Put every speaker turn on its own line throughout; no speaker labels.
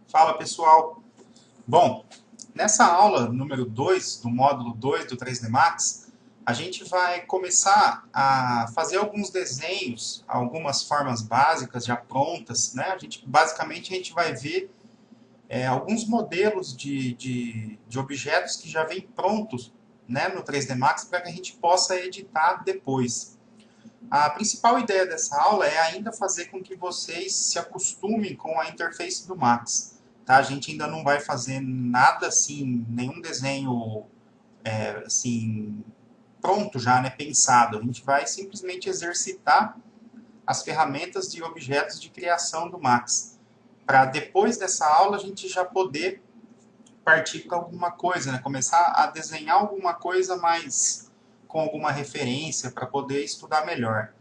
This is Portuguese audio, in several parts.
Fala pessoal! Bom, nessa aula número 2 do módulo 2 do 3D Max, a gente vai começar a fazer alguns desenhos, algumas formas básicas já prontas, né? Basicamente a gente vai ver alguns modelos de objetos que já vêm prontos, né, no 3D Max para que a gente possa editar depois. A principal ideia dessa aula é ainda fazer com que vocês se acostumem com a interface do Max. Tá? A gente ainda não vai fazer nada assim, nenhum desenho assim, pronto já, né, pensado. A gente vai simplesmente exercitar as ferramentas de objetos de criação do Max. Para depois dessa aula a gente já poder partir para alguma coisa, né? Começar a desenhar alguma coisa mais com alguma referência para poder estudar melhor.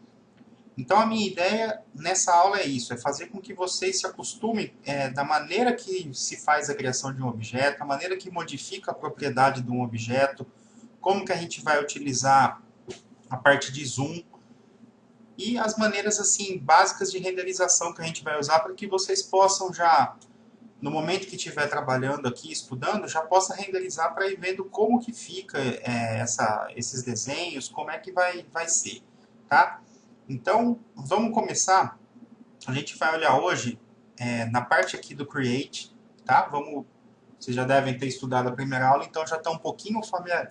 Então a minha ideia nessa aula é isso, é fazer com que vocês se acostumem da maneira que se faz a criação de um objeto, a maneira que modifica a propriedade de um objeto, como que a gente vai utilizar a parte de zoom e as maneiras assim básicas de renderização que a gente vai usar para que vocês possam já, no momento que estiver trabalhando aqui, estudando, já possa renderizar para ir vendo como que fica esses desenhos, como é que vai ser, tá? Então, vamos começar. A gente vai olhar hoje na parte aqui do Create, tá? Vocês já devem ter estudado a primeira aula, então já está um pouquinho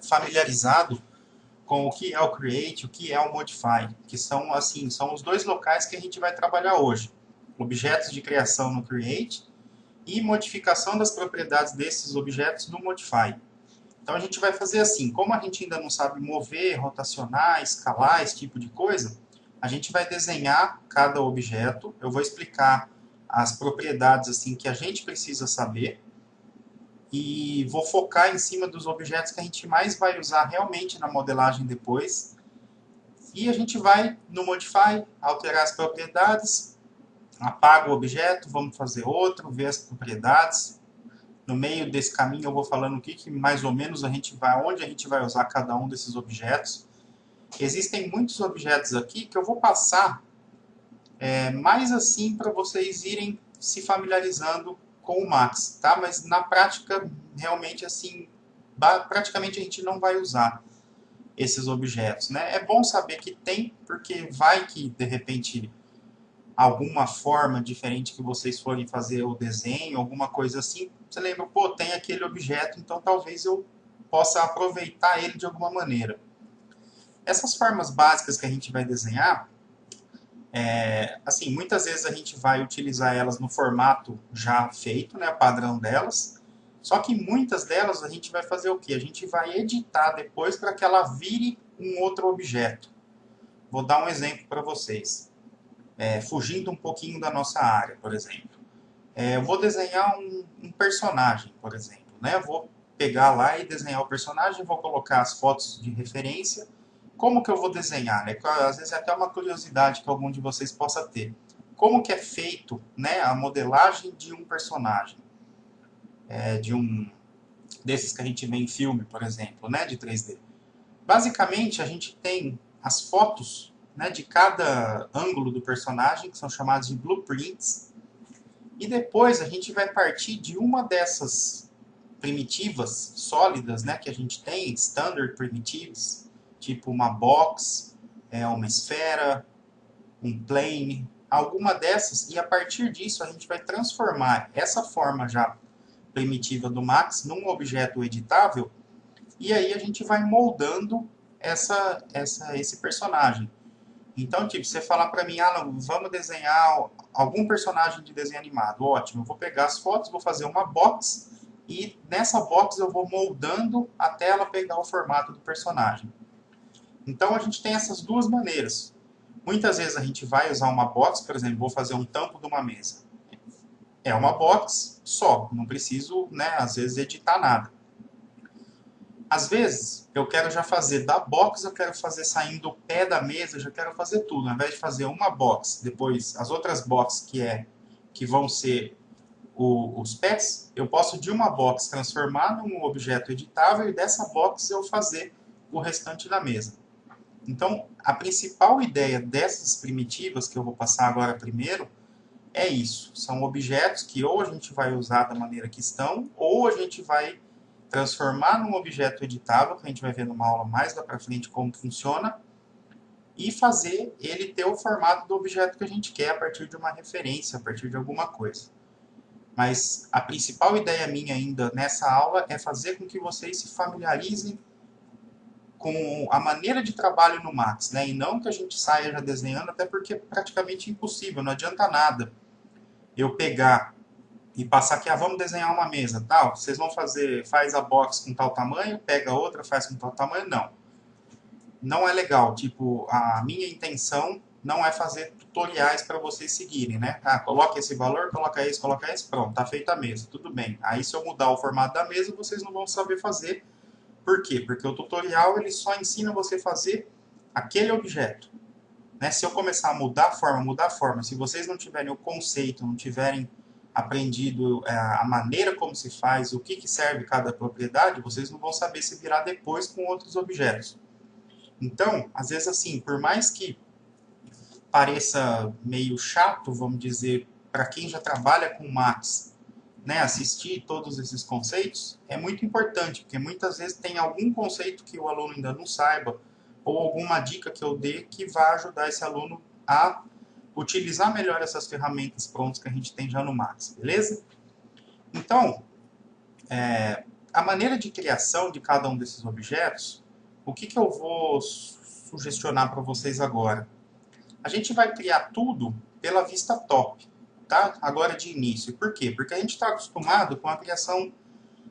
familiarizado com o que é o Create, o que é o Modify, que são, assim, são os dois locais que a gente vai trabalhar hoje. Objetos de criação no Create e modificação das propriedades desses objetos no Modify. Então a gente vai fazer assim, como a gente ainda não sabe mover, rotacionar, escalar, esse tipo de coisa, a gente vai desenhar cada objeto, eu vou explicar as propriedades assim que a gente precisa saber e vou focar em cima dos objetos que a gente mais vai usar realmente na modelagem depois. E a gente vai no Modify, alterar as propriedades, apaga o objeto, vamos fazer outro, ver as propriedades. No meio desse caminho eu vou falando o que mais ou menos onde a gente vai usar cada um desses objetos. Existem muitos objetos aqui que eu vou passar mais assim para vocês irem se familiarizando com o Max, tá? Mas na prática, realmente assim, praticamente a gente não vai usar esses objetos, né? É bom saber que tem, porque vai que de repente alguma forma diferente que vocês forem fazer o desenho, alguma coisa assim, você lembra, pô, tem aquele objeto, então talvez eu possa aproveitar ele de alguma maneira. Essas formas básicas que a gente vai desenhar, assim, muitas vezes a gente vai utilizar elas no formato já feito, né, padrão delas, só que muitas delas a gente vai fazer o quê? A gente vai editar depois para que ela vire um outro objeto. Vou dar um exemplo para vocês. Fugindo um pouquinho da nossa área, por exemplo. Eu vou desenhar um personagem, por exemplo. Né? Eu vou pegar lá e desenhar o personagem, vou colocar as fotos de referência. Como que eu vou desenhar? Né? Às vezes é até uma curiosidade que algum de vocês possa ter. Como que é feito, né, a modelagem de um personagem? Desses que a gente vê em filme, por exemplo, né, de 3D. Basicamente, a gente tem as fotos, né, de cada ângulo do personagem, que são chamados de blueprints, e depois a gente vai partir de uma dessas primitivas sólidas, né, que a gente tem, standard primitives, tipo uma box, uma esfera, um plane, alguma dessas, e a partir disso a gente vai transformar essa forma já primitiva do Max num objeto editável, e aí a gente vai moldando esse personagem. Então, tipo, você falar para mim, Alan, vamos desenhar algum personagem de desenho animado. Ótimo, eu vou pegar as fotos, vou fazer uma box e nessa box eu vou moldando até ela pegar o formato do personagem. Então, a gente tem essas duas maneiras. Muitas vezes a gente vai usar uma box, por exemplo, vou fazer um tampo de uma mesa. É uma box só, não preciso, né, às vezes, editar nada. Às vezes, eu quero já fazer da box, eu quero fazer saindo o pé da mesa, eu já quero fazer tudo. Ao invés de fazer uma box, depois as outras boxes que vão ser os pés, eu posso de uma box transformar num objeto editável e dessa box eu fazer o restante da mesa. Então, a principal ideia dessas primitivas que eu vou passar agora primeiro é isso. São objetos que ou a gente vai usar da maneira que estão, ou a gente vai transformar num objeto editável, que a gente vai ver numa aula mais lá para frente como funciona, e fazer ele ter o formato do objeto que a gente quer a partir de uma referência, a partir de alguma coisa. Mas a principal ideia minha ainda nessa aula é fazer com que vocês se familiarizem com a maneira de trabalho no Max, né? E não que a gente saia já desenhando, até porque é praticamente impossível, não adianta nada eu pegar e passar aqui, vamos desenhar uma mesa, tal, vocês vão fazer, faz a box com tal tamanho, pega outra, faz com tal tamanho, não. Não é legal, tipo, a minha intenção não é fazer tutoriais para vocês seguirem, né? Coloca esse valor, coloca esse, pronto, tá feita a mesa, tudo bem. Aí se eu mudar o formato da mesa, vocês não vão saber fazer. Por quê? Porque o tutorial ele só ensina você a fazer aquele objeto. Né? Se eu começar a mudar a forma, se vocês não tiverem o conceito, não tiverem aprendido a maneira como se faz, o que serve cada propriedade, vocês não vão saber se virar depois com outros objetos. Então, às vezes assim, por mais que pareça meio chato, vamos dizer, para quem já trabalha com Max, né, assistir todos esses conceitos, é muito importante, porque muitas vezes tem algum conceito que o aluno ainda não saiba, ou alguma dica que eu dê que vai ajudar esse aluno a utilizar melhor essas ferramentas prontas que a gente tem já no Max, beleza? Então, a maneira de criação de cada um desses objetos, o que eu vou sugestionar para vocês agora? A gente vai criar tudo pela vista top, tá? Agora de início. Por quê? Porque a gente está acostumado com a criação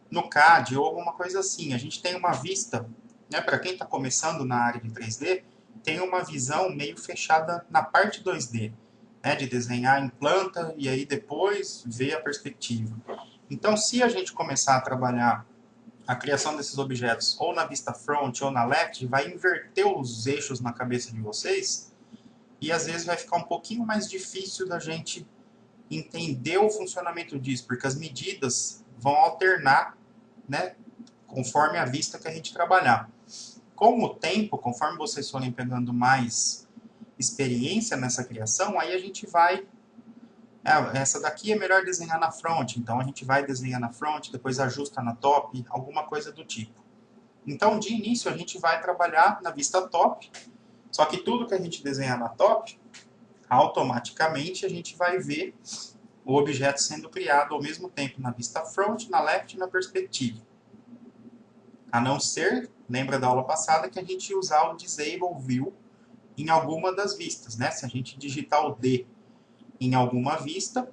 no CAD ou alguma coisa assim. A gente tem uma vista, né, para quem está começando na área de 3D, tem uma visão meio fechada na parte 2D, né, de desenhar em planta e aí depois ver a perspectiva. Então, se a gente começar a trabalhar a criação desses objetos ou na vista front ou na left, vai inverter os eixos na cabeça de vocês e às vezes vai ficar um pouquinho mais difícil da gente entender o funcionamento disso, porque as medidas vão alternar, né, conforme a vista que a gente trabalhar. Com o tempo, conforme vocês forem pegando mais experiência nessa criação, aí a gente vai... essa daqui é melhor desenhar na front, então a gente vai desenhar na front, depois ajusta na top, alguma coisa do tipo. Então, de início, a gente vai trabalhar na vista top, só que tudo que a gente desenhar na top, automaticamente a gente vai ver o objeto sendo criado ao mesmo tempo na vista front, na left e na perspectiva. A não ser, lembra da aula passada, que a gente ia usar o Disable View em alguma das vistas, né? Se a gente digitar o D em alguma vista,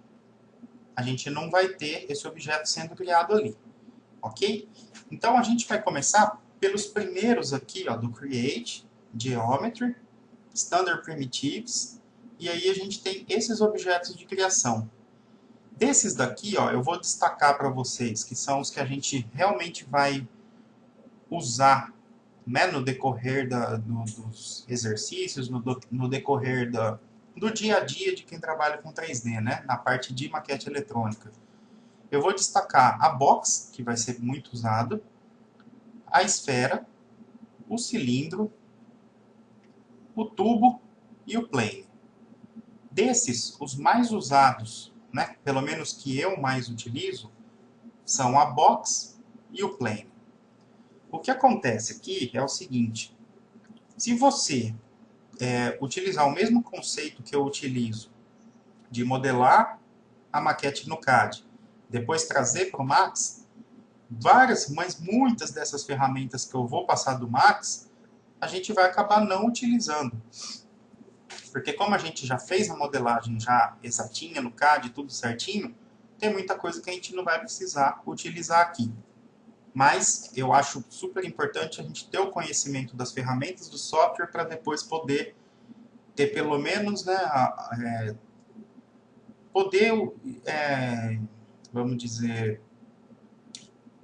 a gente não vai ter esse objeto sendo criado ali, ok? Então a gente vai começar pelos primeiros aqui, ó, do Create, Geometry, Standard Primitives, e aí a gente tem esses objetos de criação. Desses daqui, ó, eu vou destacar para vocês, que são os que a gente realmente vai usar, né, no decorrer dos exercícios, no decorrer do dia a dia de quem trabalha com 3D, né, na parte de maquete eletrônica. Eu vou destacar a box, que vai ser muito usado, a esfera, o cilindro, o tubo e o plane. Desses, os mais usados, né, pelo menos que eu mais utilizo, são a box e o plane. O que acontece aqui é o seguinte: se você utilizar o mesmo conceito que eu utilizo de modelar a maquete no CAD, depois trazer para o Max, mas muitas dessas ferramentas que eu vou passar do Max, a gente vai acabar não utilizando. Porque como a gente já fez a modelagem já exatinha no CAD, tudo certinho, tem muita coisa que a gente não vai precisar utilizar aqui. Mas eu acho super importante a gente ter o conhecimento das ferramentas do software para depois poder ter pelo menos, né, poder, vamos dizer,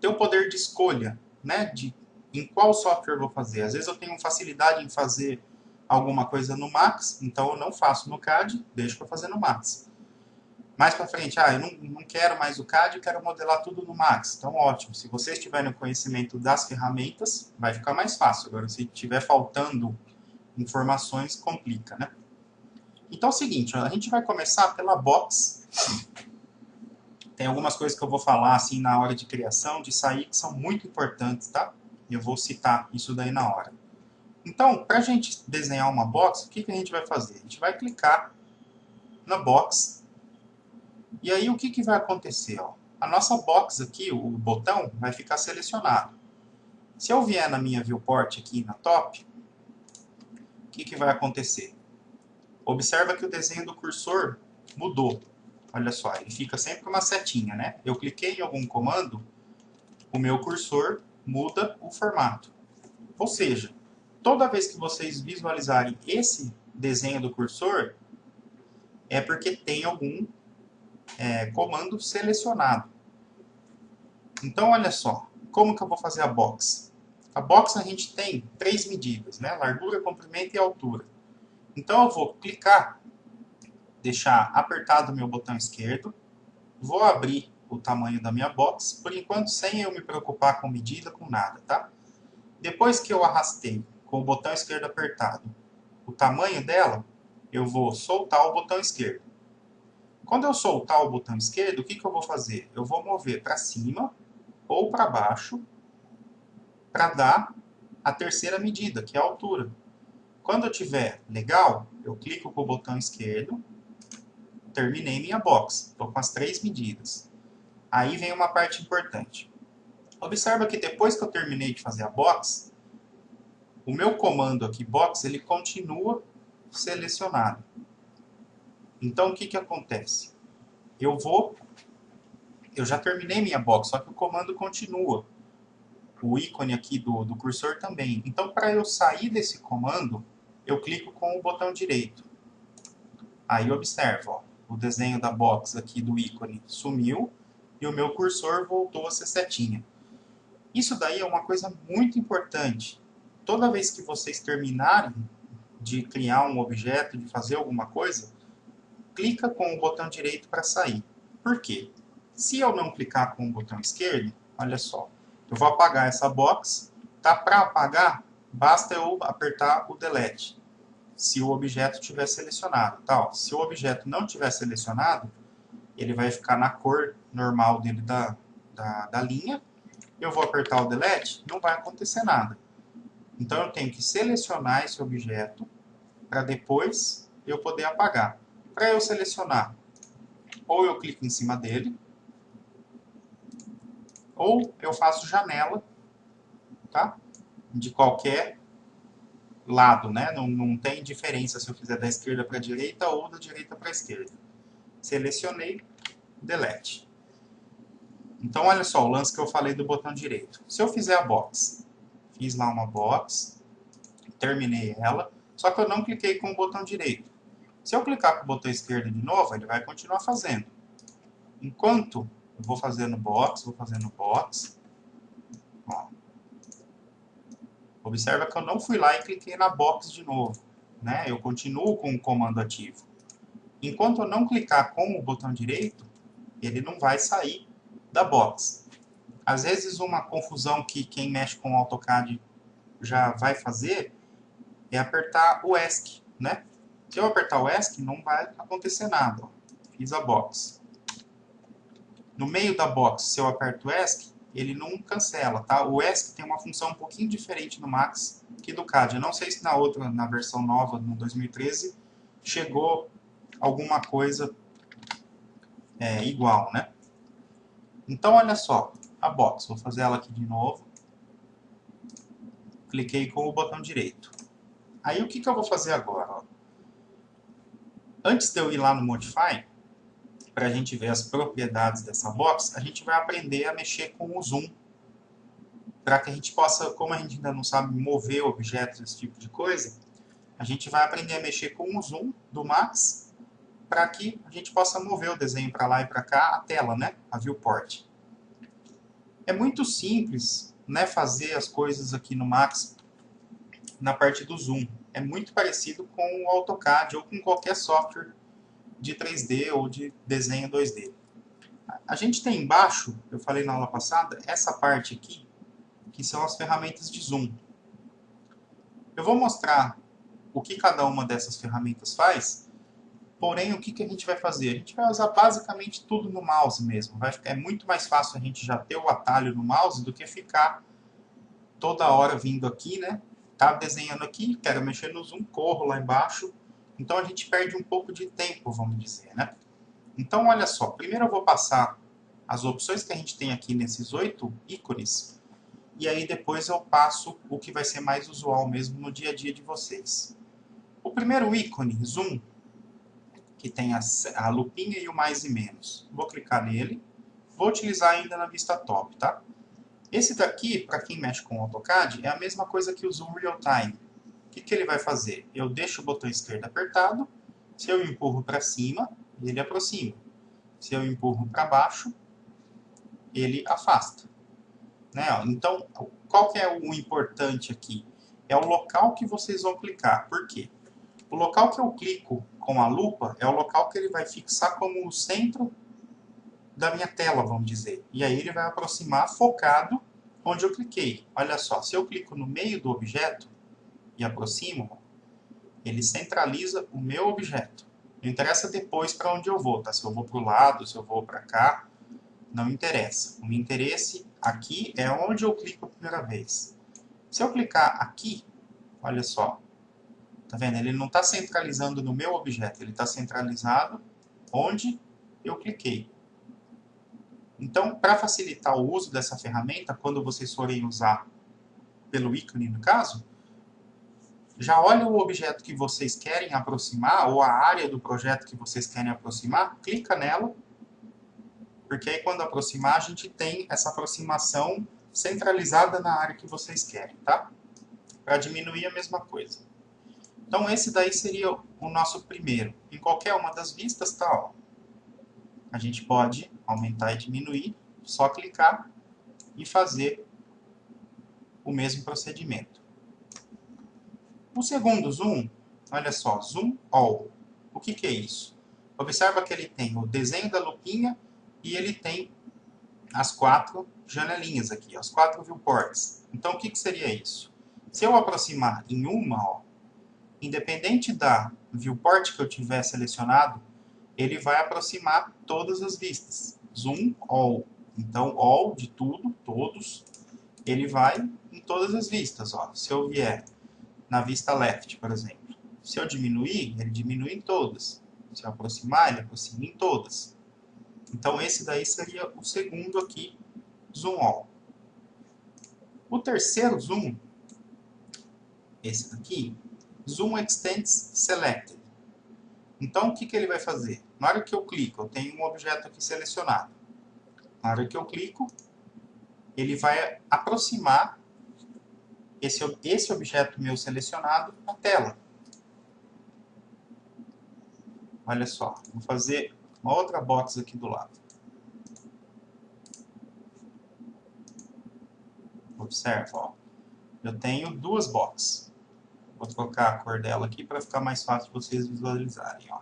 ter o poder de escolha, né, de em qual software eu vou fazer. Às vezes eu tenho facilidade em fazer alguma coisa no Max, então eu não faço no CAD, deixo para fazer no Max. Mais para frente, eu não quero mais o CAD, eu quero modelar tudo no Max. Então, ótimo. Se vocês tiverem o conhecimento das ferramentas, vai ficar mais fácil. Agora, se estiver faltando informações, complica, né? Então é o seguinte, a gente vai começar pela box. Tem algumas coisas que eu vou falar assim na hora de criação, de sair, que são muito importantes, tá? E eu vou citar isso daí na hora. Então, para a gente desenhar uma box, o que a gente vai fazer? A gente vai clicar na box. E aí o que vai acontecer? Ó? A nossa box aqui, o botão, vai ficar selecionado. Se eu vier na minha viewport aqui na top, o que vai acontecer? Observa que o desenho do cursor mudou. Olha só, ele fica sempre com uma setinha, né? Eu cliquei em algum comando, o meu cursor muda o formato. Ou seja, toda vez que vocês visualizarem esse desenho do cursor, é porque tem algum comando selecionado. Então, olha só, como que eu vou fazer a box? A box a gente tem 3 medidas, né? Largura, comprimento e altura. Então, eu vou clicar, deixar apertado o meu botão esquerdo, vou abrir o tamanho da minha box, por enquanto sem eu me preocupar com medida, com nada, tá? Depois que eu arrastei com o botão esquerdo apertado o tamanho dela, eu vou soltar o botão esquerdo. Quando eu soltar o botão esquerdo, o que eu vou fazer? Eu vou mover para cima ou para baixo para dar a terceira medida, que é a altura. Quando eu tiver legal, eu clico com o botão esquerdo, terminei minha box. Estou com as 3 medidas. Aí vem uma parte importante. Observa que depois que eu terminei de fazer a box, o meu comando aqui, box, ele continua selecionado. Então, o que acontece? Eu já terminei minha box, só que o comando continua. O ícone aqui do cursor também. Então, para eu sair desse comando, eu clico com o botão direito. Aí observa, ó, o desenho da box aqui do ícone sumiu e o meu cursor voltou a ser setinha. Isso daí é uma coisa muito importante. Toda vez que vocês terminarem de criar um objeto, de fazer alguma coisa, clica com o botão direito para sair. Por quê? Se eu não clicar com o botão esquerdo, olha só, eu vou apagar essa box, tá? Para apagar, basta eu apertar o delete, se o objeto estiver selecionado. Tá? Se o objeto não estiver selecionado, ele vai ficar na cor normal dele da linha. Eu vou apertar o delete, não vai acontecer nada. Então eu tenho que selecionar esse objeto para depois eu poder apagar. Para eu selecionar, ou eu clico em cima dele, ou eu faço janela, tá? De qualquer lado, né? Não tem diferença se eu fizer da esquerda para a direita ou da direita para a esquerda. Selecionei, delete. Então, olha só o lance que eu falei do botão direito. Se eu fizer a box, fiz lá uma box, terminei ela, só que eu não cliquei com o botão direito. Se eu clicar com o botão esquerdo de novo, ele vai continuar fazendo. Enquanto eu vou fazendo box, ó. Observa que eu não fui lá e cliquei na box de novo, né? Eu continuo com o comando ativo. Enquanto eu não clicar com o botão direito, ele não vai sair da box. Às vezes uma confusão que quem mexe com o AutoCAD já vai fazer é apertar o ESC, né? Se eu apertar o ESC, não vai acontecer nada. Ó. Fiz a box. No meio da box, se eu aperto o ESC, ele não cancela, tá? O ESC tem uma função um pouquinho diferente no Max que do CAD. Eu não sei se na versão nova, no 2013, chegou alguma coisa igual, né? Então, olha só, a box. Vou fazer ela aqui de novo. Cliquei com o botão direito. Aí, o que eu vou fazer agora? Ó? Antes de eu ir lá no Modify, para a gente ver as propriedades dessa box, a gente vai aprender a mexer com o zoom, para que a gente possa, como a gente ainda não sabe mover objetos, esse tipo de coisa, a gente vai aprender a mexer com o zoom do Max, para que a gente possa mover o desenho para lá e para cá, a tela, né? A viewport. É muito simples, né, fazer as coisas aqui no Max na parte do zoom. É muito parecido com o AutoCAD ou com qualquer software de 3D ou de desenho 2D. A gente tem embaixo, eu falei na aula passada, essa parte aqui, que são as ferramentas de zoom. Eu vou mostrar o que cada uma dessas ferramentas faz, porém o que a gente vai fazer? A gente vai usar basicamente tudo no mouse mesmo. É muito mais fácil a gente já ter o atalho no mouse do que ficar toda hora vindo aqui, né? Tá desenhando aqui, quero mexer no zoom, corro lá embaixo. Então a gente perde um pouco de tempo, vamos dizer, né? Então olha só, primeiro eu vou passar as opções que a gente tem aqui nesses 8 ícones, e aí depois eu passo o que vai ser mais usual mesmo no dia a dia de vocês. O primeiro ícone, zoom, que tem a lupinha e o mais e menos. Vou clicar nele, vou utilizar ainda na vista top, tá? Esse daqui, para quem mexe com AutoCAD, é a mesma coisa que o Zoom Real Time. O que ele vai fazer? Eu deixo o botão esquerdo apertado, se eu empurro para cima, ele aproxima. Se eu empurro para baixo, ele afasta. Né? Então, qual que é o importante aqui? É o local que vocês vão clicar. Por quê? O local que eu clico com a lupa é o local que ele vai fixar como o centro da minha tela, vamos dizer. E aí ele vai aproximar focado onde eu cliquei. Olha só, se eu clico no meio do objeto e aproximo, ele centraliza o meu objeto. Não interessa depois para onde eu vou, tá? Se eu vou para o lado, se eu vou para cá, não interessa. O meu interesse aqui é onde eu clico a primeira vez. Se eu clicar aqui, olha só, tá vendo? Ele não está centralizando no meu objeto, ele está centralizado onde eu cliquei. Então, para facilitar o uso dessa ferramenta, quando vocês forem usar pelo ícone no caso, já olha o objeto que vocês querem aproximar, ou a área do projeto que vocês querem aproximar, clica nela, porque aí quando aproximar a gente tem essa aproximação centralizada na área que vocês querem, tá? Para diminuir a mesma coisa. Então esse daí seria o nosso primeiro. Em qualquer uma das vistas, tá, ó. A gente pode aumentar e diminuir, só clicar e fazer o mesmo procedimento. O segundo zoom, olha só, zoom all. O que é isso? Observa que ele tem o desenho da lupinha e ele tem as 4 janelinhas aqui, as 4 viewports. Então o que seria isso? Se eu aproximar em uma, ó, independente da viewport que eu tiver selecionado, ele vai aproximar todas as vistas. Zoom all. Então, all de tudo, todos, ele vai em todas as vistas. Ó. Se eu vier na vista left, por exemplo, se eu diminuir, ele diminui em todas. Se eu aproximar, ele aproxima em todas. Então, esse daí seria o segundo aqui, zoom all. O terceiro zoom, esse daqui, zoom extends selected. Então, o que ele vai fazer? Na hora que eu clico, eu tenho um objeto aqui selecionado. Na hora que eu clico, ele vai aproximar esse objeto meu selecionado na tela. Olha só, vou fazer uma outra box aqui do lado. Observa, ó. Eu tenho 2 boxes. Vou trocar a cor dela aqui para ficar mais fácil de vocês visualizarem. Ó.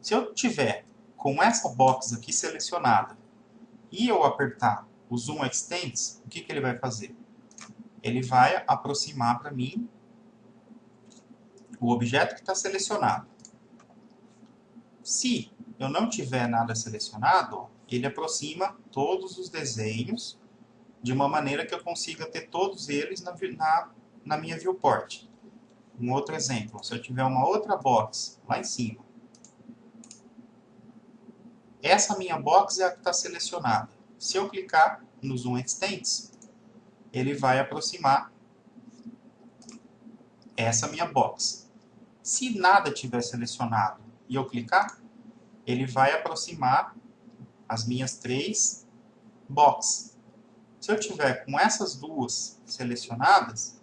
Se eu tiver com essa box aqui selecionada e eu apertar o Zoom Extends, o que ele vai fazer? Ele vai aproximar para mim o objeto que está selecionado. Se eu não tiver nada selecionado, ó, ele aproxima todos os desenhos de uma maneira que eu consiga ter todos eles na minha viewport. Um outro exemplo, se eu tiver uma outra box lá em cima, essa minha box é a que está selecionada. Se eu clicar no Zoom Extends, ele vai aproximar essa minha box. Se nada tiver selecionado e eu clicar, ele vai aproximar as minhas 3 boxes. Se eu tiver com essas 2 selecionadas,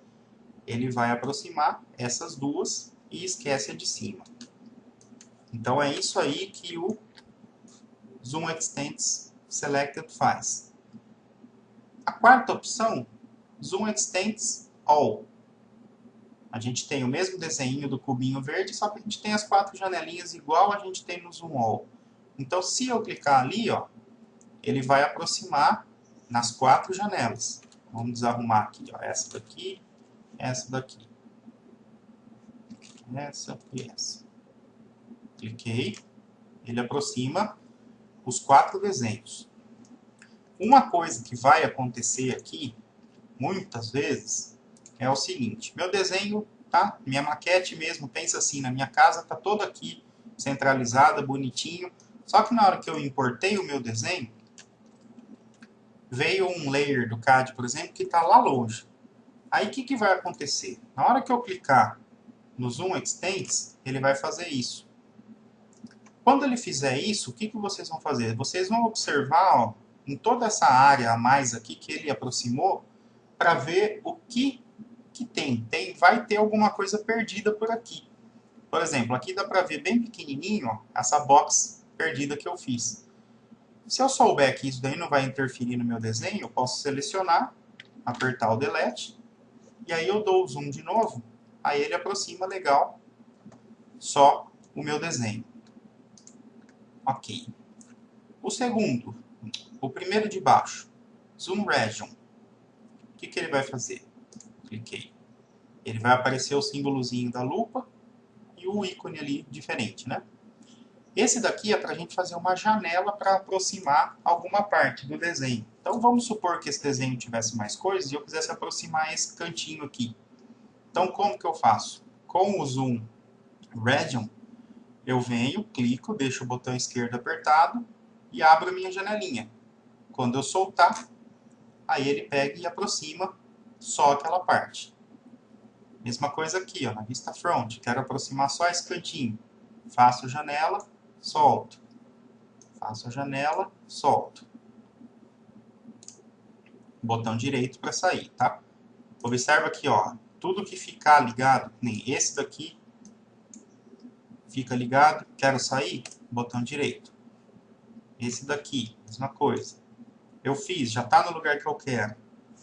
ele vai aproximar essas 2 e esquece a de cima. Então é isso aí que o Zoom Extends Selected faz. A quarta opção, Zoom Extends All. A gente tem o mesmo desenho do cubinho verde, só que a gente tem as 4 janelinhas igual a gente tem no Zoom All. Então, se eu clicar ali, ó, ele vai aproximar nas 4 janelas. Vamos desarrumar aqui, ó, essa daqui, essa daqui, essa e essa. Cliquei, ele aproxima os 4 desenhos. Uma coisa que vai acontecer aqui, muitas vezes, é o seguinte: meu desenho, tá? Minha maquete mesmo, pensa assim, na minha casa tá toda aqui, centralizada, bonitinho. Só que na hora que eu importei o meu desenho, veio um layer do CAD, por exemplo, que está lá longe. Aí o que vai acontecer? Na hora que eu clicar no Zoom Extents, ele vai fazer isso. Quando ele fizer isso, o que vocês vão fazer? Vocês vão observar, ó, em toda essa área a mais aqui que ele aproximou, para ver o que tem. Vai ter alguma coisa perdida por aqui. Por exemplo, aqui dá para ver bem pequenininho, ó, essa box perdida que eu fiz. Se eu souber que isso daí não vai interferir no meu desenho, eu posso selecionar, apertar o Delete, e aí eu dou o zoom de novo, aí ele aproxima legal só o meu desenho. Ok. O segundo, o primeiro de baixo, Zoom Region. O que ele vai fazer? Cliquei. Ele vai aparecer o símbolozinho da lupa e o ícone ali diferente, né? Esse daqui é para a gente fazer uma janela para aproximar alguma parte do desenho. Então vamos supor que esse desenho tivesse mais coisas e eu quisesse aproximar esse cantinho aqui. Então como que eu faço? Com o Zoom Region, eu venho, clico, deixo o botão esquerdo apertado e abro a minha janelinha. Quando eu soltar, aí ele pega e aproxima só aquela parte. Mesma coisa aqui, ó, na vista front, quero aproximar só esse cantinho. Faço janela, solto. Faço a janela, solto. Botão direito para sair, tá? Observa aqui, ó, tudo que ficar ligado, nem esse daqui fica ligado, quero sair, botão direito. Esse daqui, mesma coisa. Eu fiz, já está no lugar que eu quero,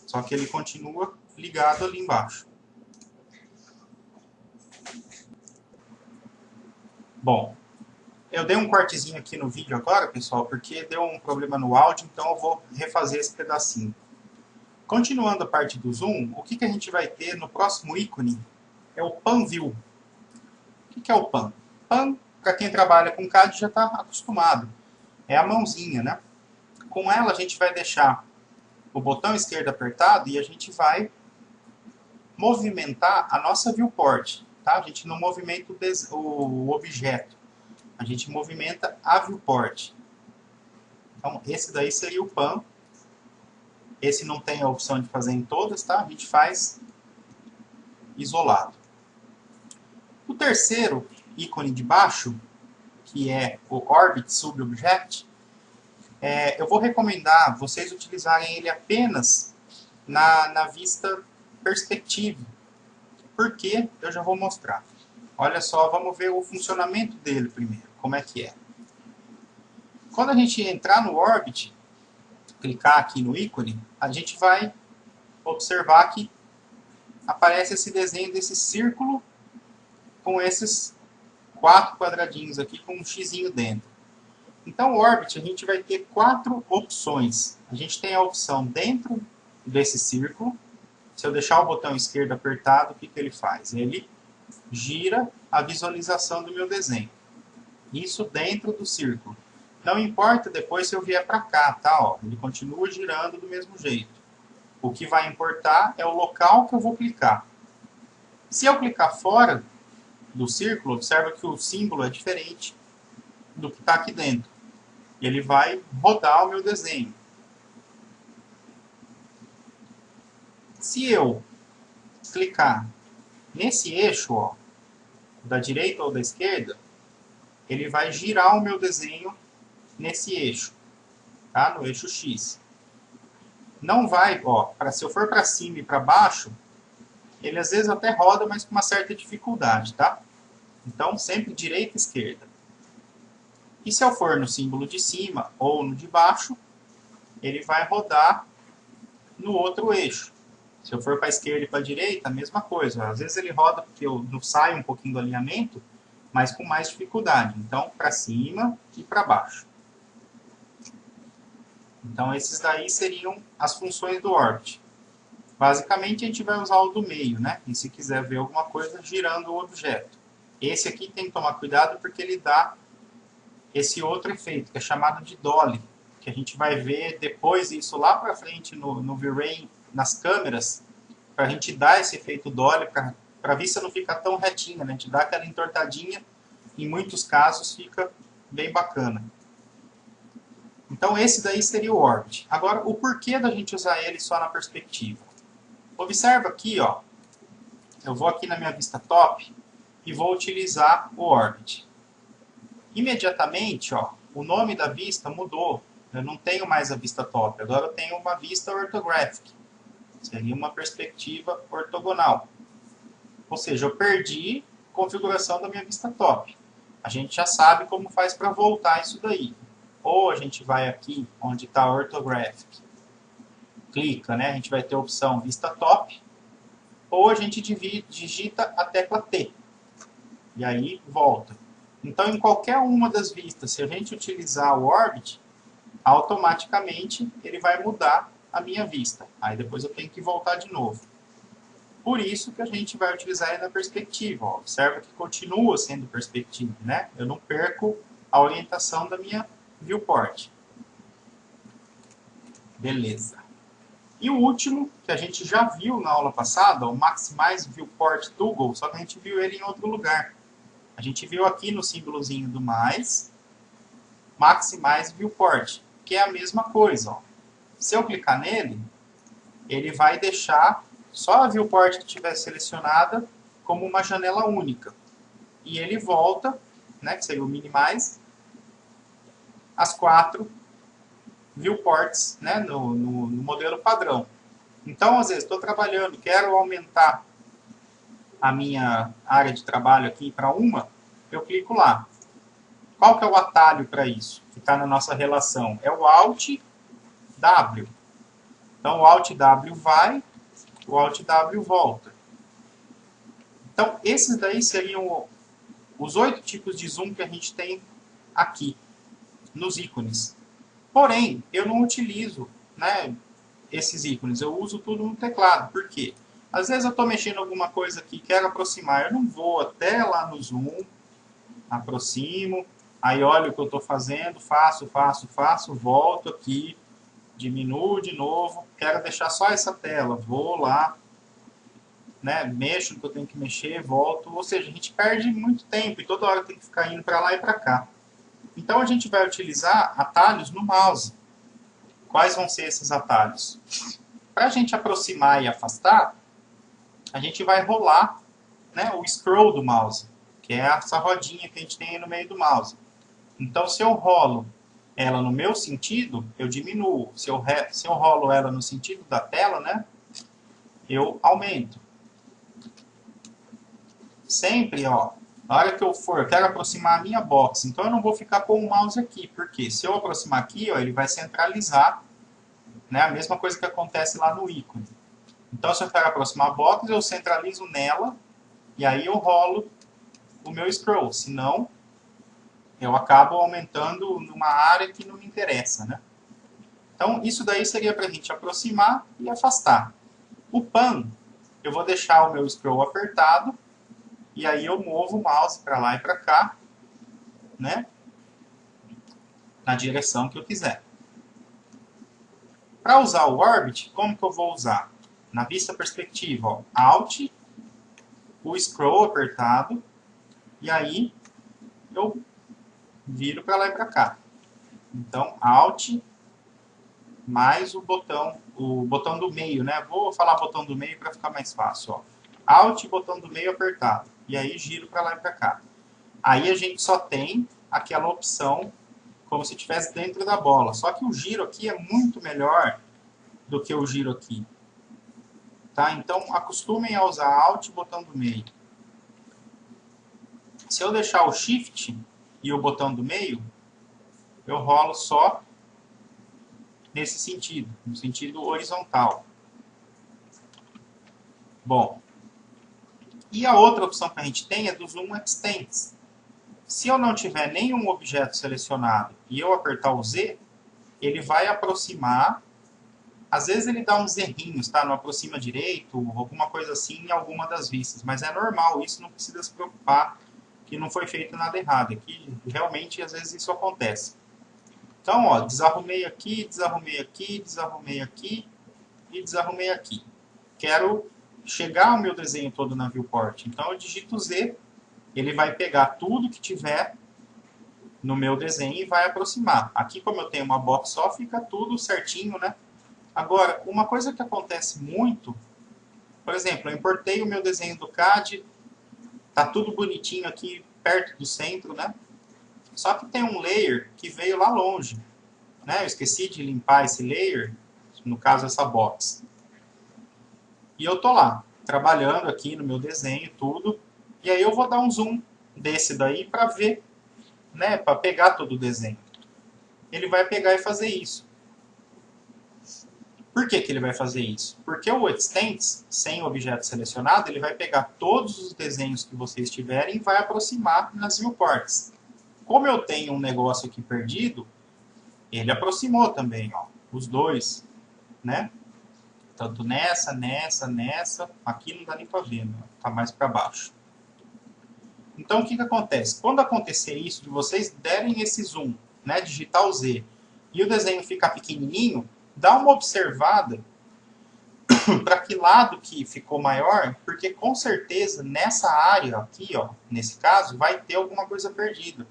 só que ele continua ligado ali embaixo. Bom, eu dei um cortezinho aqui no vídeo agora, pessoal, porque deu um problema no áudio, então eu vou refazer esse pedacinho. Continuando a parte do zoom, o que a gente vai ter no próximo ícone é o Pan View. O que é o Pan? Pan, para quem trabalha com CAD, já está acostumado. É a mãozinha, né? Com ela a gente vai deixar o botão esquerdo apertado e a gente vai movimentar a nossa viewport. Tá? A gente não movimenta o objeto, a gente movimenta a viewport. Então esse daí seria o Pan. Esse não tem a opção de fazer em todas, tá? A gente faz isolado. O terceiro ícone de baixo, que é o Orbit Subobject, eu vou recomendar vocês utilizarem ele apenas na vista perspectiva. Por quê? Eu já vou mostrar. Olha só, vamos ver o funcionamento dele primeiro, como é que é. Quando a gente entrar no Orbit, clicar aqui no ícone, a gente vai observar que aparece esse desenho desse círculo com esses 4 quadradinhos aqui com um xizinho dentro. Então o Orbit a gente vai ter 4 opções. A gente tem a opção dentro desse círculo. Se eu deixar o botão esquerdo apertado, o que ele faz? Ele gira a visualização do meu desenho. Isso dentro do círculo. Não importa depois se eu vier para cá, tá? Ó, ele continua girando do mesmo jeito. O que vai importar é o local que eu vou clicar. Se eu clicar fora do círculo, observa que o símbolo é diferente do que está aqui dentro. Ele vai rodar o meu desenho. Se eu clicar nesse eixo, ó, da direita ou da esquerda, ele vai girar o meu desenho nesse eixo, tá? No eixo X. Não vai, ó, se eu for para cima e para baixo, ele às vezes até roda, mas com uma certa dificuldade, tá? Então, sempre direita e esquerda. E se eu for no símbolo de cima ou no de baixo, ele vai rodar no outro eixo. Se eu for para a esquerda e para a direita, a mesma coisa. Às vezes ele roda porque eu não saio um pouquinho do alinhamento, mas com mais dificuldade. Então, para cima e para baixo. Então, esses daí seriam as funções do Orbit. Basicamente, a gente vai usar o do meio, né? E se quiser ver alguma coisa, girando o objeto. Esse aqui tem que tomar cuidado porque ele dá esse outro efeito, que é chamado de dolly, que a gente vai ver depois isso lá para frente no V-Ray, nas câmeras, para a gente dar esse efeito dolly, para a vista não ficar tão retinha, né? A gente dá aquela entortadinha, em muitos casos fica bem bacana. Então esse daí seria o Orbit. Agora, o porquê da gente usar ele só na perspectiva? Observa aqui, ó. Eu vou aqui na minha vista top e vou utilizar o Orbit. Imediatamente, ó, o nome da vista mudou. Eu não tenho mais a vista top, agora eu tenho uma vista orthographic. Seria uma perspectiva ortogonal. Ou seja, eu perdi a configuração da minha vista top. A gente já sabe como faz para voltar isso daí. Ou a gente vai aqui onde está orthographic, clica, né? A gente vai ter a opção vista top, ou a gente digita a tecla T. E aí volta. Então, em qualquer uma das vistas, se a gente utilizar o Orbit, automaticamente ele vai mudar a minha vista. Aí depois eu tenho que voltar de novo. Por isso que a gente vai utilizar ele na perspectiva. Ó. Observa que continua sendo perspectiva, né? Eu não perco a orientação da minha viewport. Beleza. E o último, que a gente já viu na aula passada, o Maximize Viewport Toggle, só que a gente viu ele em outro lugar. A gente viu aqui no símbolozinho do mais, Maximize Viewport, que é a mesma coisa. Ó. Se eu clicar nele, ele vai deixar só a viewport que estiver selecionada como uma janela única. E ele volta, né, que seria o Minimize, as 4 viewports, né, no modelo padrão. Então, às vezes, estou trabalhando, quero aumentar a minha área de trabalho aqui para uma, eu clico lá. Qual que é o atalho para isso? Que está na nossa relação? É o Alt W. Então, o Alt W vai, o Alt W volta. Então, esses daí seriam os 8 tipos de zoom que a gente tem aqui, nos ícones. Porém, eu não utilizo, né, esses ícones, eu uso tudo no teclado. Por quê? Às vezes eu estou mexendo alguma coisa aqui, quero aproximar, eu não vou até lá no zoom, aproximo, aí olho o que eu estou fazendo, faço, volto aqui, diminuo de novo, quero deixar só essa tela, vou lá, né, mexo no que eu tenho que mexer, volto, ou seja, a gente perde muito tempo e toda hora tem que ficar indo para lá e para cá. Então a gente vai utilizar atalhos no mouse. Quais vão ser esses atalhos? Para a gente aproximar e afastar, a gente vai rolar, né, o scroll do mouse, que é essa rodinha que a gente tem aí no meio do mouse. Então, se eu rolo ela no meu sentido, eu diminuo. Se eu rolo ela no sentido da tela, né, eu aumento. Sempre, ó, na hora que eu quero aproximar a minha box, então eu não vou ficar com o mouse aqui, porque se eu aproximar aqui, ó, ele vai centralizar, né, a mesma coisa que acontece lá no ícone. Então, se eu quero aproximar a box, eu centralizo nela e aí eu rolo o meu scroll. Senão, eu acabo aumentando numa área que não me interessa, né? Então, isso daí seria para a gente aproximar e afastar. O pan, eu vou deixar o meu scroll apertado e aí eu movo o mouse para lá e para cá, né? Na direção que eu quiser. Para usar o Orbit, como que eu vou usar? Na vista perspectiva, ó, Alt, o scroll apertado, e aí eu viro para lá e para cá. Então, Alt mais o botão do meio, né? Vou falar botão do meio para ficar mais fácil, ó. Alt e botão do meio apertado. E aí giro para lá e para cá. Aí a gente só tem aquela opção como se estivesse dentro da bola. Só que o giro aqui é muito melhor do que o giro aqui. Tá? Então, acostumem a usar Alt e botão do meio. Se eu deixar o Shift e o botão do meio, eu rolo só nesse sentido, no sentido horizontal. Bom, e a outra opção que a gente tem é do Zoom Extents. Se eu não tiver nenhum objeto selecionado e eu apertar o Z, ele vai aproximar. Às vezes ele dá uns errinhos, tá? Não aproxima direito, alguma coisa assim em alguma das vistas. Mas é normal, isso não precisa se preocupar que não foi feito nada errado. É que realmente às vezes isso acontece. Então, ó, desarrumei aqui, desarrumei aqui, desarrumei aqui e desarrumei aqui. Quero chegar ao meu desenho todo na viewport. Então eu digito Z, ele vai pegar tudo que tiver no meu desenho e vai aproximar. Aqui, como eu tenho uma box só, fica tudo certinho, né? Agora, uma coisa que acontece muito, por exemplo, eu importei o meu desenho do CAD, tá tudo bonitinho aqui perto do centro, né? Só que tem um layer que veio lá longe, né? Eu esqueci de limpar esse layer, no caso essa box. E eu tô lá, trabalhando aqui no meu desenho, tudo, e aí eu vou dar um zoom desse daí para ver, né? Para pegar todo o desenho. Ele vai pegar e fazer isso. Por que ele vai fazer isso? Porque o Extents, sem o objeto selecionado, ele vai pegar todos os desenhos que vocês tiverem e vai aproximar nas viewports. Como eu tenho um negócio aqui perdido, ele aproximou também, ó, os dois, né? Tanto nessa, nessa. Aqui não dá nem para ver, né? Tá mais para baixo. Então, o que acontece? Quando acontecer isso, de vocês derem esse zoom, né, digitar o Z, e o desenho ficar pequenininho, dá uma observada para que lado que ficou maior, porque com certeza nessa área aqui, ó, nesse caso, vai ter alguma coisa perdida.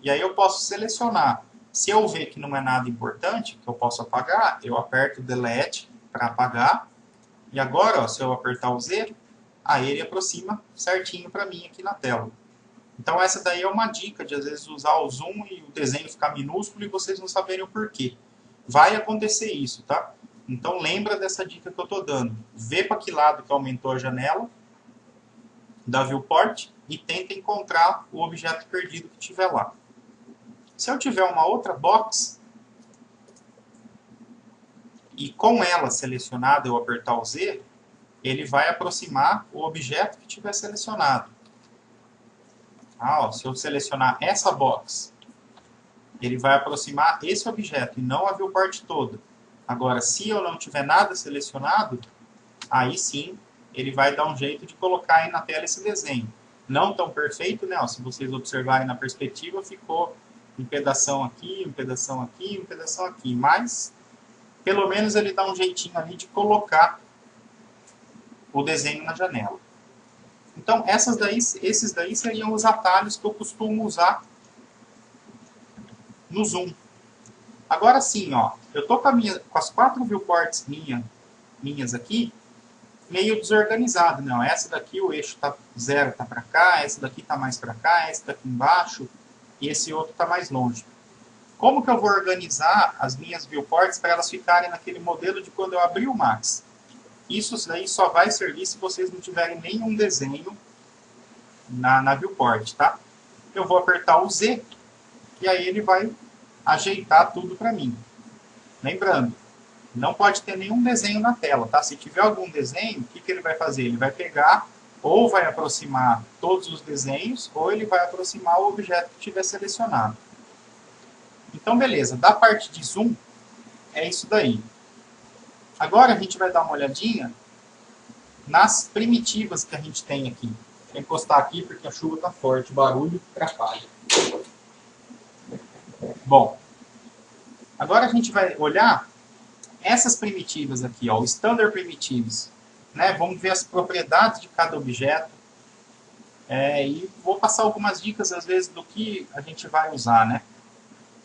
E aí eu posso selecionar. Se eu ver que não é nada importante, que eu posso apagar, eu aperto Delete para apagar. E agora, ó, se eu apertar o Z, aí ele aproxima certinho para mim aqui na tela. Então essa daí é uma dica de às vezes usar o zoom e o desenho ficar minúsculo e vocês não saberem o porquê. Vai acontecer isso, tá? Então lembra dessa dica que eu estou dando. Vê para que lado que aumentou a janela da viewport e tenta encontrar o objeto perdido que tiver lá. Se eu tiver uma outra box e com ela selecionada eu apertar o Z, ele vai aproximar o objeto que tiver selecionado. Ah, ó, se eu selecionar essa box, ele vai aproximar esse objeto e não a viewport toda. Agora, se eu não tiver nada selecionado, aí sim ele vai dar um jeito de colocar aí na tela esse desenho. Não tão perfeito, né? Ó, se vocês observarem na perspectiva, ficou um pedação aqui, um pedação aqui, um pedação aqui. Mas, pelo menos ele dá um jeitinho ali de colocar o desenho na janela. Então, esses daí seriam os atalhos que eu costumo usar no Zoom. Agora sim, ó, eu tô com as 4 viewports minhas aqui, meio desorganizado, não? Essa daqui o eixo tá 0 tá para cá, essa daqui tá mais para cá, essa daqui embaixo e esse outro tá mais longe. Como que eu vou organizar as minhas viewports para elas ficarem naquele modelo de quando eu abrir o Max? Isso daí só vai servir se vocês não tiverem nenhum desenho na viewport, tá? Eu vou apertar o Z e aí ele vai ajeitar tudo para mim. Lembrando, não pode ter nenhum desenho na tela, tá? Se tiver algum desenho, o que ele vai fazer? Ele vai pegar ou vai aproximar todos os desenhos ou ele vai aproximar o objeto que tiver selecionado. Então, beleza. Da parte de zoom, é isso daí. Agora a gente vai dar uma olhadinha nas primitivas que a gente tem aqui. Vou encostar aqui porque a chuva está forte, o barulho atrapalha. Bom, agora a gente vai olhar essas primitivas aqui, ó, o Standard Primitives. Né? Vamos ver as propriedades de cada objeto. E vou passar algumas dicas, às vezes, do que a gente vai usar. Né?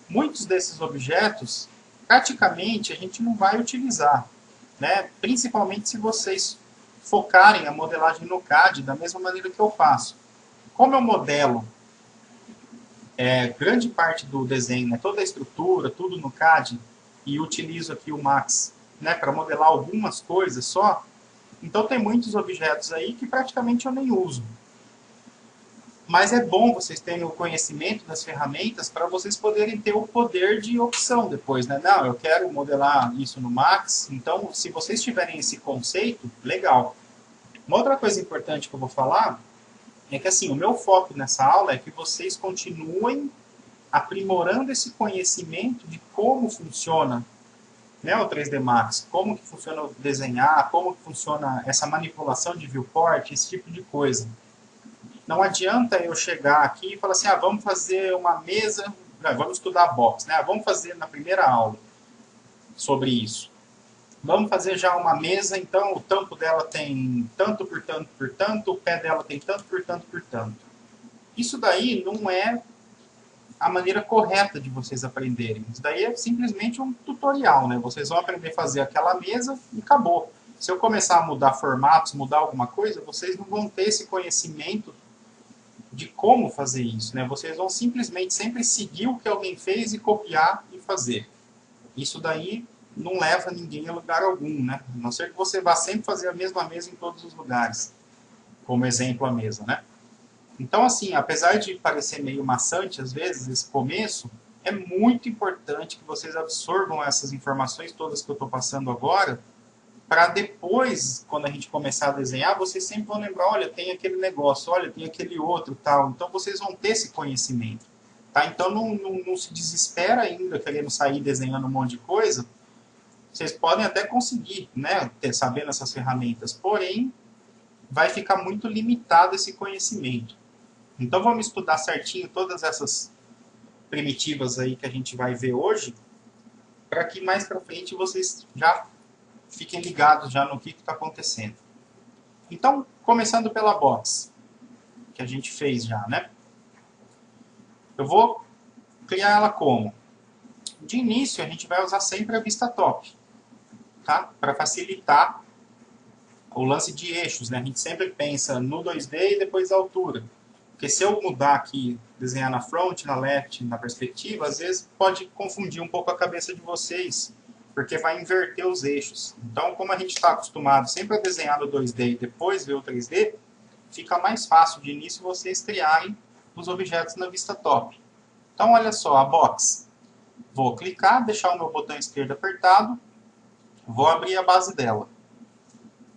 Muitos desses objetos, praticamente, a gente não vai utilizar. Né? Principalmente se vocês focarem a modelagem no CAD da mesma maneira que eu faço. Como eu modelo grande parte do desenho, né, toda a estrutura, tudo no CAD, e utilizo aqui o Max, né, para modelar algumas coisas só, então tem muitos objetos aí que praticamente eu nem uso. Mas é bom vocês terem o conhecimento das ferramentas para vocês poderem ter o poder de opção depois, né? Não, eu quero modelar isso no Max, então se vocês tiverem esse conceito, legal. Uma outra coisa importante que eu vou falar é que assim, o meu foco nessa aula é que vocês continuem aprimorando esse conhecimento de como funciona, né, o 3D Max, como que funciona desenhar, como que funciona essa manipulação de viewport, esse tipo de coisa. Não adianta eu chegar aqui e falar assim, vamos fazer uma mesa, vamos estudar box, né? Vamos fazer na primeira aula sobre isso. Vamos fazer já uma mesa, então o tampo dela tem tanto por tanto por tanto, o pé dela tem tanto por tanto por tanto. Isso daí não é a maneira correta de vocês aprenderem. Isso daí é simplesmente um tutorial, né? Vocês vão aprender a fazer aquela mesa e acabou. Se eu começar a mudar formatos, mudar alguma coisa, vocês não vão ter esse conhecimento de como fazer isso, né? Vocês vão simplesmente sempre seguir o que alguém fez e copiar e fazer. Isso daí não leva ninguém a lugar algum, né? A não ser que você vá sempre fazer a mesma mesa em todos os lugares. Como exemplo, a mesa, né? Então, assim, apesar de parecer meio maçante às vezes, esse começo, é muito importante que vocês absorvam essas informações todas que eu estou passando agora, para depois, quando a gente começar a desenhar, vocês sempre vão lembrar, olha, tem aquele negócio, olha, tem aquele outro, tal. Então, vocês vão ter esse conhecimento. Tá? Então, não se desespera ainda querendo sair desenhando um monte de coisa. Vocês podem até conseguir, né, sabendo essas ferramentas, porém, vai ficar muito limitado esse conhecimento. Então vamos estudar certinho todas essas primitivas aí que a gente vai ver hoje, para que mais para frente vocês já fiquem ligados já no que está acontecendo. Então, começando pela box, que a gente fez já, né? Eu vou criar ela como? De início, a gente vai usar sempre a vista top, tá? Para facilitar o lance de eixos, né? A gente sempre pensa no 2D e depois a altura. Porque se eu mudar aqui, desenhar na front, na left, na perspectiva, às vezes pode confundir um pouco a cabeça de vocês, porque vai inverter os eixos. Então, como a gente está acostumado sempre a desenhar no 2D e depois ver o 3D, fica mais fácil de início vocês criarem os objetos na vista top. Então, olha só, a box. Vou clicar, deixar o meu botão esquerdo apertado, vou abrir a base dela.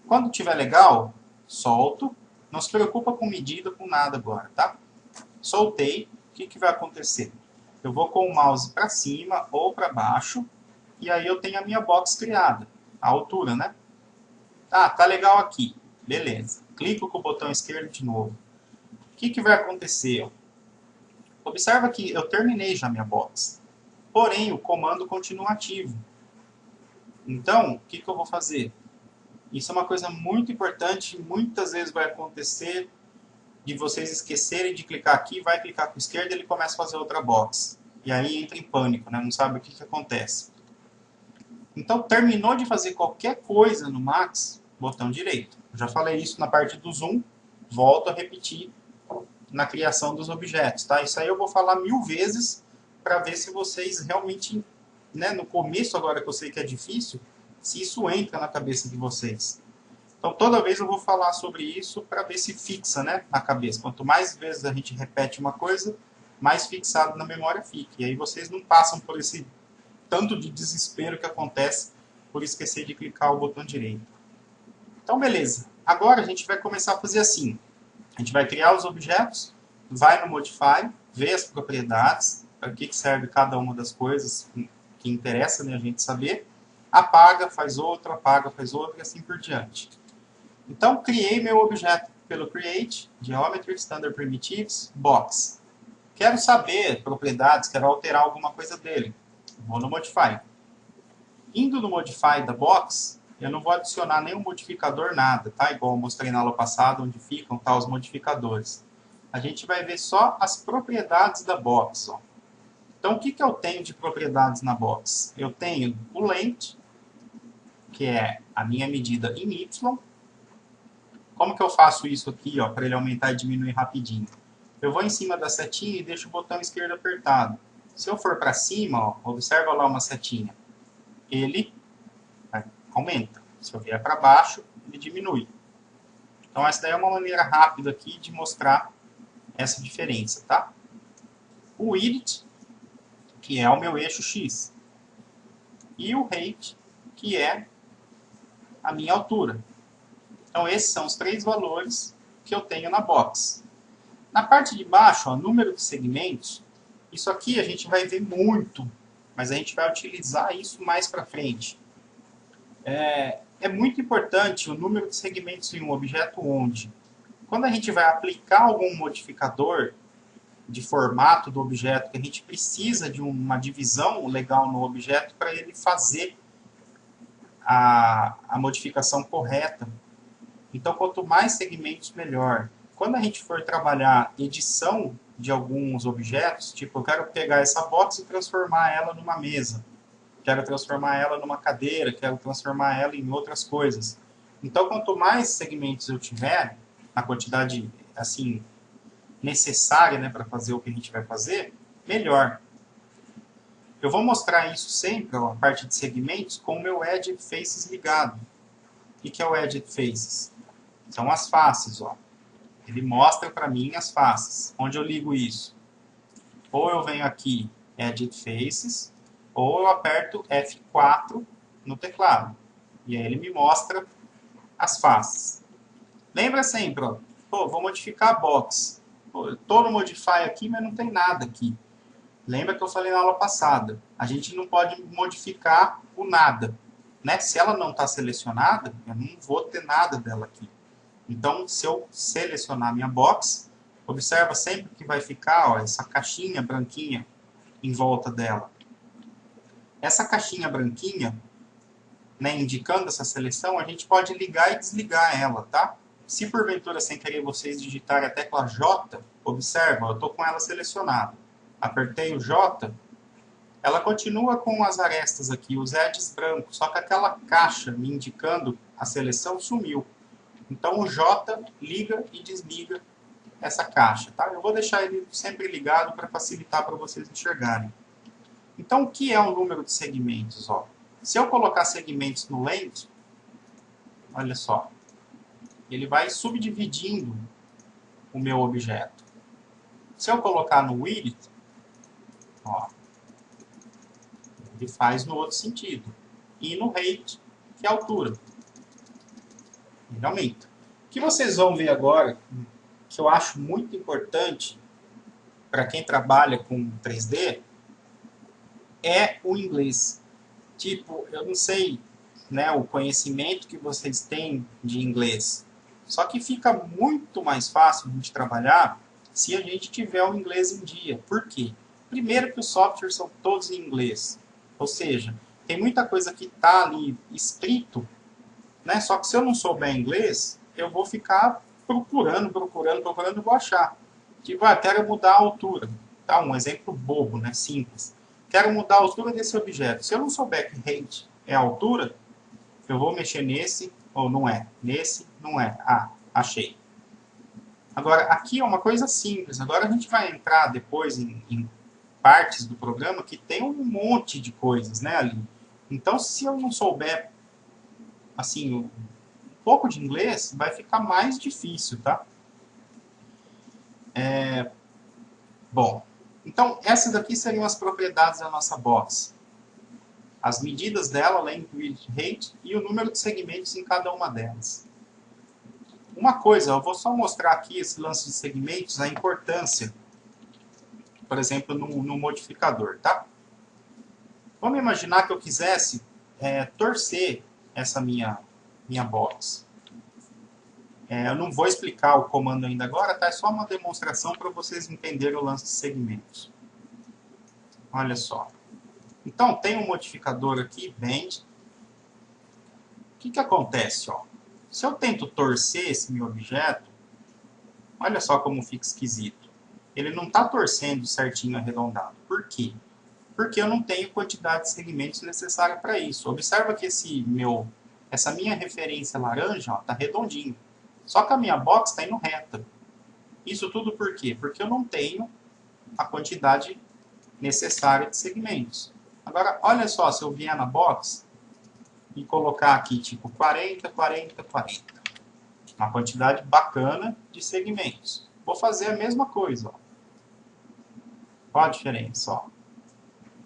Quando tiver legal, solto. Não se preocupa com medida, com nada agora, tá? Soltei. O que vai acontecer? Eu vou com o mouse para cima ou para baixo. E aí eu tenho a minha box criada. A altura, né? Tá legal aqui. Beleza. Clico com o botão esquerdo de novo. O que vai acontecer? Observa que eu terminei já minha box. Porém, o comando continua ativo. Então, o que eu vou fazer? Isso é uma coisa muito importante, muitas vezes vai acontecer de vocês esquecerem de clicar aqui, vai clicar com a esquerda e ele começa a fazer outra box. E aí entra em pânico, né? Não sabe o que acontece. Então, terminou de fazer qualquer coisa no Max, botão direito. Eu já falei isso na parte do zoom, volto a repetir na criação dos objetos, tá? Isso aí eu vou falar 1000 vezes para ver se vocês realmente, né, no começo agora que eu sei que é difícil, se isso entra na cabeça de vocês. Então, toda vez eu vou falar sobre isso para ver se fixa, né, na cabeça. Quanto mais vezes a gente repete uma coisa, mais fixado na memória fica. E aí vocês não passam por esse tanto de desespero que acontece por esquecer de clicar o botão direito. Então, beleza. Agora a gente vai começar a fazer assim. A gente vai criar os objetos, vai no Modify, vê as propriedades, para que serve cada uma das coisas que interessa, né, a gente saber. Apaga, faz outra, e assim por diante. Então, criei meu objeto pelo Create, Geometry, Standard Primitives, Box. Quero saber propriedades, quero alterar alguma coisa dele. Vou no Modify. Indo no Modify da Box, eu não vou adicionar nenhum modificador, nada, tá? Igual eu mostrei na aula passada, onde ficam os modificadores. A gente vai ver só as propriedades da Box, ó. Então, o que eu tenho de propriedades na Box? Eu tenho o Length, que é a minha medida em Y. Como que eu faço isso aqui, para ele aumentar e diminuir rapidinho? Eu vou em cima da setinha e deixo o botão esquerdo apertado. Se eu for para cima, observa lá uma setinha. Ele aumenta. Se eu vier para baixo, ele diminui. Então, essa daí é uma maneira rápida aqui de mostrar essa diferença, tá? O width, que é o meu eixo X. E o height, que é a minha altura. Então, esses são os 3 valores que eu tenho na box. Na parte de baixo, ó, número de segmentos, isso aqui a gente vai ver muito, mas a gente vai utilizar isso mais para frente. É muito importante o número de segmentos em um objeto onde, quando a gente vai aplicar algum modificador de formato do objeto, que a gente precisa de uma divisão legal no objeto para ele fazer a modificação correta. Então, quanto mais segmentos, melhor. Quando a gente for trabalhar edição de alguns objetos, tipo, eu quero pegar essa box e transformar ela numa mesa, quero transformar ela numa cadeira, quero transformar ela em outras coisas. Então, quanto mais segmentos eu tiver, na quantidade assim necessária, né, para fazer o que a gente vai fazer, melhor. Eu vou mostrar isso sempre, ó, a parte de segmentos, com o meu Edit Faces ligado. O que é o Edit Faces? São as faces, ó. Ele mostra para mim as faces. Onde eu ligo isso? Ou eu venho aqui, Edit Faces, ou eu aperto F4 no teclado. E aí ele me mostra as faces. Lembra sempre, ó, pô, vou modificar a box. Pô, eu tô no Modify aqui, mas não tem nada aqui. Lembra que eu falei na aula passada? A gente não pode modificar o nada. Né? Se ela não está selecionada, eu não vou ter nada dela aqui. Então, se eu selecionar minha box, observa sempre que vai ficar ó, essa caixinha branquinha em volta dela. Essa caixinha branquinha, né, indicando essa seleção, a gente pode ligar e desligar ela, tá? Se porventura, sem querer, vocês digitarem a tecla J, observa, eu estou com ela selecionada. Apertei o J, ela continua com as arestas aqui, os edges brancos, só que aquela caixa me indicando a seleção sumiu. Então o J liga e desliga essa caixa, tá? Eu vou deixar ele sempre ligado para facilitar para vocês enxergarem. Então o que é o número de segmentos? Ó? Se eu colocar segmentos no length, olha só, ele vai subdividindo o meu objeto. Se eu colocar no width, ó, ele faz no outro sentido. E no height, que é a altura. Ele aumenta. O que vocês vão ver agora, que eu acho muito importante para quem trabalha com 3D, é o inglês. Tipo, eu não sei, né, o conhecimento que vocês têm de inglês. Só que fica muito mais fácil de trabalhar se a gente tiver o inglês em dia. Por quê? Primeiro que os softwares são todos em inglês. Ou seja, tem muita coisa que está ali escrito, né? Só que se eu não souber inglês, eu vou ficar procurando e vou achar. Tipo, quero mudar a altura. Tá? Um exemplo bobo, né? Simples. Quero mudar a altura desse objeto. Se eu não souber que height é a altura, eu vou mexer nesse, ou não é. Nesse, não é. Ah, achei. Agora, aqui é uma coisa simples. Agora a gente vai entrar depois em partes do programa que tem um monte de coisas, né, ali. Então, se eu não souber, assim, um pouco de inglês, vai ficar mais difícil, tá? Bom, então, essas aqui seriam as propriedades da nossa box. As medidas dela, length, width, height, e o número de segmentos em cada uma delas. Uma coisa, eu vou só mostrar aqui esse lance de segmentos, a importância, por exemplo, no modificador, tá? Vamos imaginar que eu quisesse torcer essa minha box. Eu não vou explicar o comando ainda agora, tá? É só uma demonstração para vocês entenderem o lance de segmentos. Olha só. Então, tem um modificador aqui, Bend. O que acontece? Ó? Se eu tento torcer esse meu objeto, olha só como fica esquisito. Ele não está torcendo certinho arredondado. Por quê? Porque eu não tenho quantidade de segmentos necessária para isso. Observa que essa minha referência laranja está redondinho. Só que a minha box está indo reta. Isso tudo por quê? Porque eu não tenho a quantidade necessária de segmentos. Agora, olha só, se eu vier na box e colocar aqui, tipo, 40, 40, 40. Uma quantidade bacana de segmentos. Vou fazer a mesma coisa, ó. Olha a diferença, ó.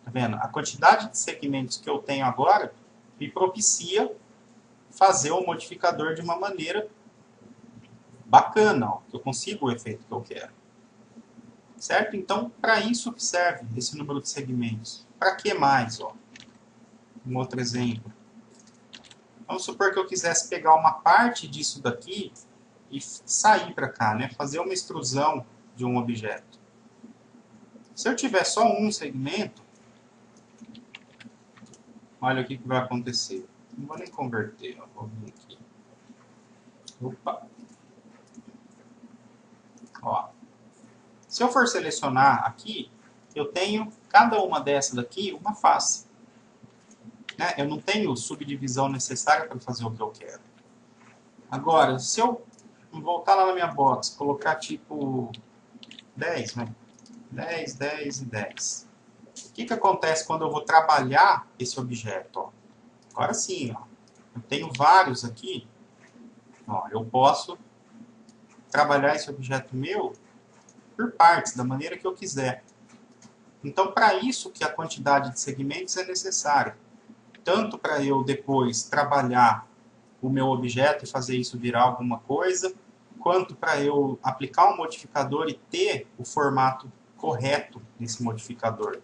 Tá vendo? A quantidade de segmentos que eu tenho agora me propicia fazer o modificador de uma maneira bacana, ó, que eu consigo o efeito que eu quero. Certo? Então, para isso que serve esse número de segmentos. Para que mais? Ó? Um outro exemplo. Vamos supor que eu quisesse pegar uma parte disso daqui e sair para cá, né? Fazer uma extrusão de um objeto. Se eu tiver só um segmento, olha o que vai acontecer. Não vou nem converter, ó. Vou vir aqui. Opa! Ó. Se eu for selecionar aqui, eu tenho cada uma dessas daqui uma face. Né? Eu não tenho subdivisão necessária para fazer o que eu quero. Agora, se eu voltar lá na minha box, colocar tipo 10, né? 10, 10 e 10. O que acontece quando eu vou trabalhar esse objeto? Ó? Agora sim, ó. Eu tenho vários aqui. Ó, eu posso trabalhar esse objeto meu por partes, da maneira que eu quiser. Então, para isso que a quantidade de segmentos é necessária. Tanto para eu depois trabalhar o meu objeto e fazer isso virar alguma coisa, quanto para eu aplicar um modificador e ter o formato correto desse modificador.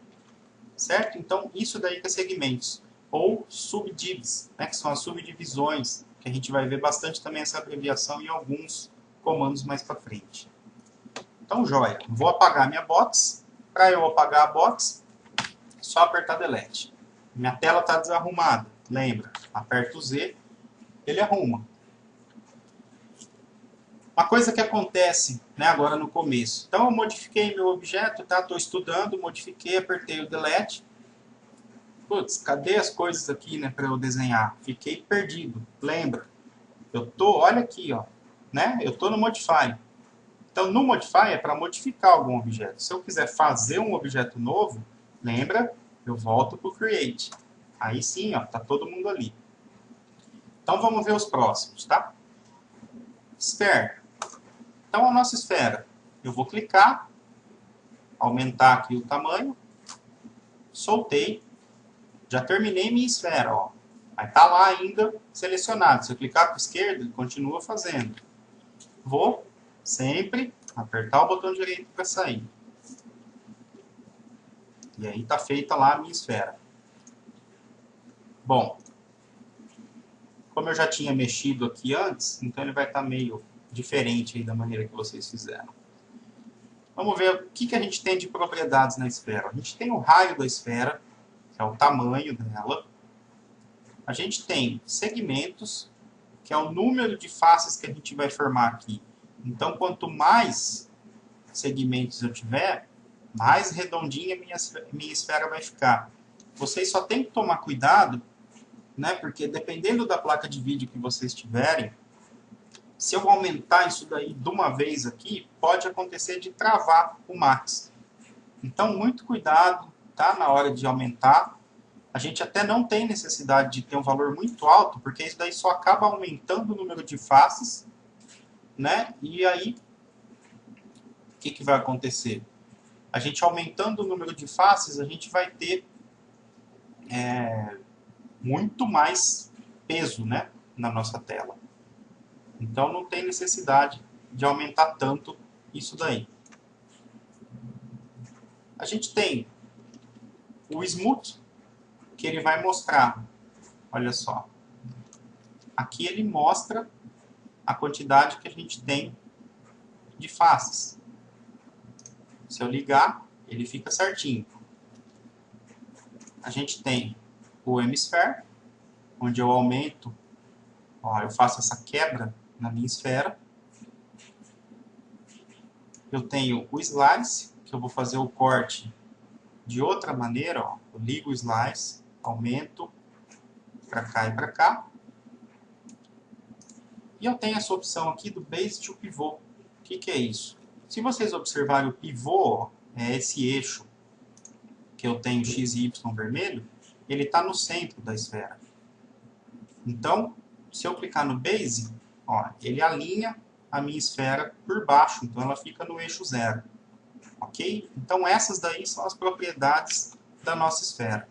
Certo? Então, isso daí que é segmentos. Ou subdivs, né, que são as subdivisões, que a gente vai ver bastante também essa abreviação em alguns comandos mais para frente. Então, joia. Vou apagar minha box. Para eu apagar a box, só apertar Delete. Minha tela está desarrumada. Lembra? Aperto o Z, ele arruma. Uma coisa que acontece, né, agora no começo. Então, eu modifiquei meu objeto, tá? Estou estudando, modifiquei, apertei o Delete. Putz, cadê as coisas aqui, né, para eu desenhar? Fiquei perdido. Lembra? Olha aqui, ó, né? Eu tô no Modify. Então, no Modify é para modificar algum objeto. Se eu quiser fazer um objeto novo, lembra? Eu volto para o Create. Aí sim, ó, tá todo mundo ali. Então, vamos ver os próximos, tá? Sphere. Então, a nossa esfera. Eu vou clicar, aumentar aqui o tamanho, soltei, já terminei minha esfera, ó. Vai estar lá ainda selecionado. Se eu clicar para a esquerda, ele continua fazendo. Vou sempre apertar o botão direito para sair. E aí está feita lá a minha esfera. Bom, como eu já tinha mexido aqui antes, então ele vai estar meio diferente aí da maneira que vocês fizeram. Vamos ver o que a gente tem de propriedades na esfera. A gente tem o raio da esfera, que é o tamanho dela. A gente tem segmentos, que é o número de faces que a gente vai formar aqui. Então, quanto mais segmentos eu tiver, mais redondinha minha esfera vai ficar. Vocês só tem que tomar cuidado, né, porque dependendo da placa de vídeo que vocês tiverem, se eu aumentar isso daí de uma vez aqui, pode acontecer de travar o Max. Então, muito cuidado, tá, na hora de aumentar. A gente até não tem necessidade de ter um valor muito alto, porque isso daí só acaba aumentando o número de faces, né? E aí, o que vai acontecer? A gente aumentando o número de faces, a gente vai ter muito mais peso, né, na nossa tela. Então não tem necessidade de aumentar tanto isso daí. A gente tem o Smooth, que ele vai mostrar, olha só, aqui ele mostra a quantidade que a gente tem de faces. Se eu ligar, ele fica certinho. A gente tem o Hemisphere, onde eu aumento, ó, eu faço essa quebra na minha esfera. Eu tenho o Slice, que eu vou fazer o corte de outra maneira, ó. Eu ligo o Slice, aumento para cá e para cá. E eu tenho essa opção aqui do Base to Pivot. O que é isso? Se vocês observarem o pivô, é esse eixo que eu tenho X e Y vermelho, ele está no centro da esfera. Então, se eu clicar no Base, ó, ele alinha a minha esfera por baixo, então ela fica no eixo 0. Ok? Então essas daí são as propriedades da nossa esfera.